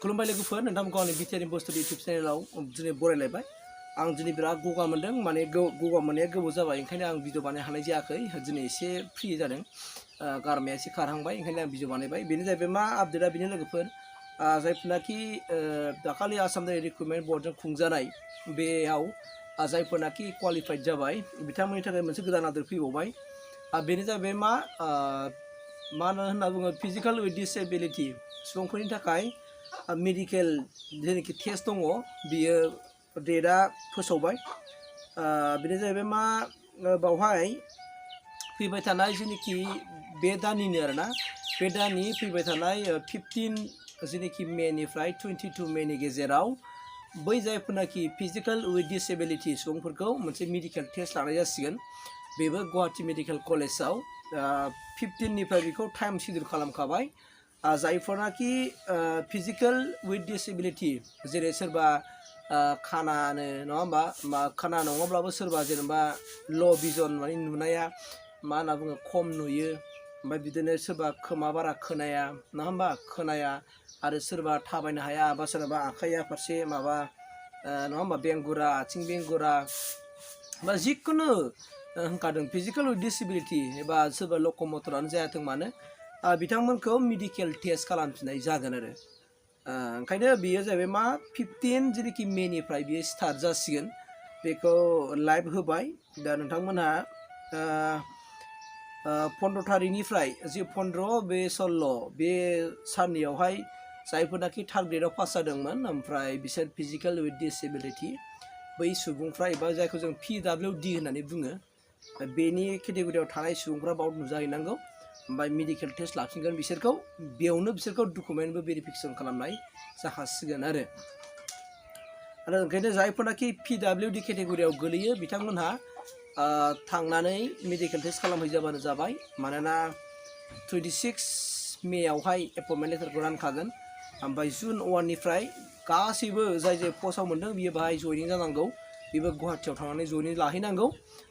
खुलुमबाय लोगोफोर नोंथांमोनखौ आंनि Btrinfostudio YouTube चेनेलाव दिनै बरायलायबाय आं दिनै बिराद गगा मोनदों माने गगा मोननाया गोबाव जाबाय ओंखायनो आं भिडिअ बानायनो हानाय जायाखै दिनै एसे फ्रि जादों गारमाया एसे खारहांबाय ओंखायनो आं भिडिअ बानायबाय बेनो जाहैबाय मा आपडेटआ बेनो लोगोफोर जायफोरनाखि दाखालि आसाम रिक्रुटमेन्ट बर्डजों खुंजानाय बेयाव जायफोरनाखि क्वालिफाइड जाबाय बिथांमोननि थाखाय मोनसे गोदान आपडेट फैबावबाय बेनो जाहैबाय मा होनना बुङो फिजिकल विथ डिसेबिलिटि सुबुंफोरनि थाखाय मेडिकेल जेनाखि टेस्ट दङ बियो डेटआ फोसावबाय बेनो जाहैबाय मा बावहाय फैबाय थानाय जेनाखि बे दाननिनो आरोना बे दाननि फैबाय थानाय 15 जेनाखि मेनिफ्राय 22 मेनि गेजेराव बै जायफोरनाखि फिजिकल विथ डिसेबिलिटि सुबुंफोरखौ मोनसे मेडिकेल टेस्ट लानाय जासिगोन बेबो गुवाहाटी मेडिकेल कलेजाव 15निफ्राय बेखौ टाइम शेड्युल खालामखाबाय जायफोरनाखि फिजिकल विथ डिसेबिलिटि जेरै सोरबा खानानो नङा होमबा खाना नङाब्लाबो सोरबा जेनेबा ल' भिजन माने नुनाया मा होनना बुङो खम नुयो ओमफ्राय बिदिनो सोरबा खोमा बारा खोनाया नङा होमबा खोनाया आरो सोरबा थाबायनो हाया बा सोरबा आखाइया फारसे माबा नङा होमबा बेंगुरा आथिं बेंगुरा बा जिखुनु होनखादों फिजिकल विथ डिसेबिलिटि एबा सोरबा लक'मटरानो जायाथों मानो बिथांमोनखौ मेडिकेल टेस्ट खालामफिननाय जागोन आरो ओंखायनो बेयो जाहैबाय मा 15 जेनाखि मेनिफ्राय बियो स्टार्ट जासिगोन बेखौ लाइभ होबाय दा नोंथांमोनहा 15 थारिखनिफ्राय जे 15 बे 16 बे साननैयावहाय जायफोरनाखि थार्ड ग्रेडआव पास जादोंमोन ओमफ्राय बिसोर फिजिकल विथ डिसेबिलिटि बै सुबुंफ्रा एबा जायखौ जों PWD होननानै बुङो बेनि केटेगरियाव थानाय सुबुंफ्रा बाव नुजाहैनांगौ ओमफ्राय मेडिकेल टेस्ट लाफिनगोन बिसोरखौ बेयावनो बिसोरखौ डकुमेन्टबो भेरिफिकेसन खालामनाय जाखासिगोन आरो ओंखायनो जायफोरनाखि PWD केटेगरियाव गोलैयो बिथांमोनहा थांनानै मेडिकेल टेस्ट खालामहैजाबानो जाबाय मानोना 26 मेआवहाय एपइन्टमेन्ट लेटारखौ रानखागोन ओमफ्राय जुन 1निफ्राय गासैबो जाय पस्टआव मोन्दों बियो बाहाय जयनिं जानांगौ बेबो गुवाहाटीयाव थांनानै जयनिं लाहैनांगौ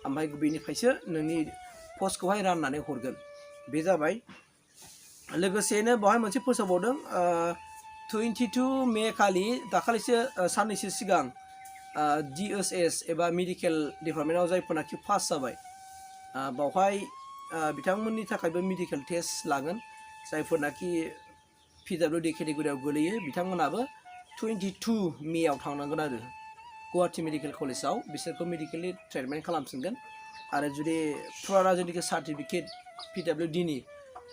ओमफ्राय बेनिफ्रायसो नोंनि पस्टखौहाय राननानै हरगोन बे जाबाय लोगोसेनो बेवहाय मोनसे फोसावबावदों 22 मे खालि दाखालिसो साननैसो सिगां DSS एबा मेडिकेल डिपार्टमेन्टआव जायफोरनाखि पास जाबाय बावहाय बिथांमोननि थाखायबो मेडिकेल टेस्ट लागोन जायफोरनाखि PWD केटेगरियाव गोलैयो बिथांमोनाबो 22 मेआव थांनांगोन आरो गुवाहाटी मेडिकेल कलेजाव बिसोरखौ मेडिकेलि ट्रिटमेन्ट खालामफिनगोन आरो जुदि फुराना जेनाखि सार्टिफिकेट PWDनि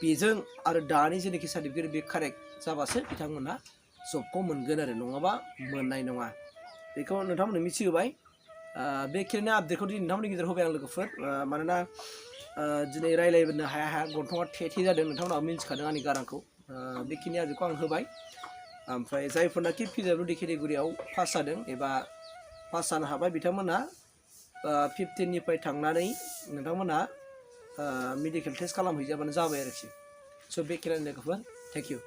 बेजों आरो दानि जेनाखि सार्टिफिकेट बे कारेक्ट जाबासो बिथांमोनहा जबखौ मोनगोन आरो नङाबा मोननाय नङा बेखौ नोंथांमोननो मिथिहोबाय बेखिनिनो आपडेटखौ दिनै नोंथांमोननि गेजेराव होबाय आं लोगोफोर मानोना दिनै रायज्लायनो हाया गन्थङा थे जादों नोंथांमोनहाबो मिन्थिखादों आंनि गारांखौ बेखिनि आपडेटखौ आं होबाय ओमफ्राय जायफोरनाखि PWD केटेगरियाव पास जादों एबा पास जानो हाबाय बिथांमोनहा 15निफ्राय थांनानै नोंथांमोनहा मेडिकेल टेस्ट खालामहैजाबानो जाबाय आरोखि स' बेखिनियानो लोगोफोर थेंक इउ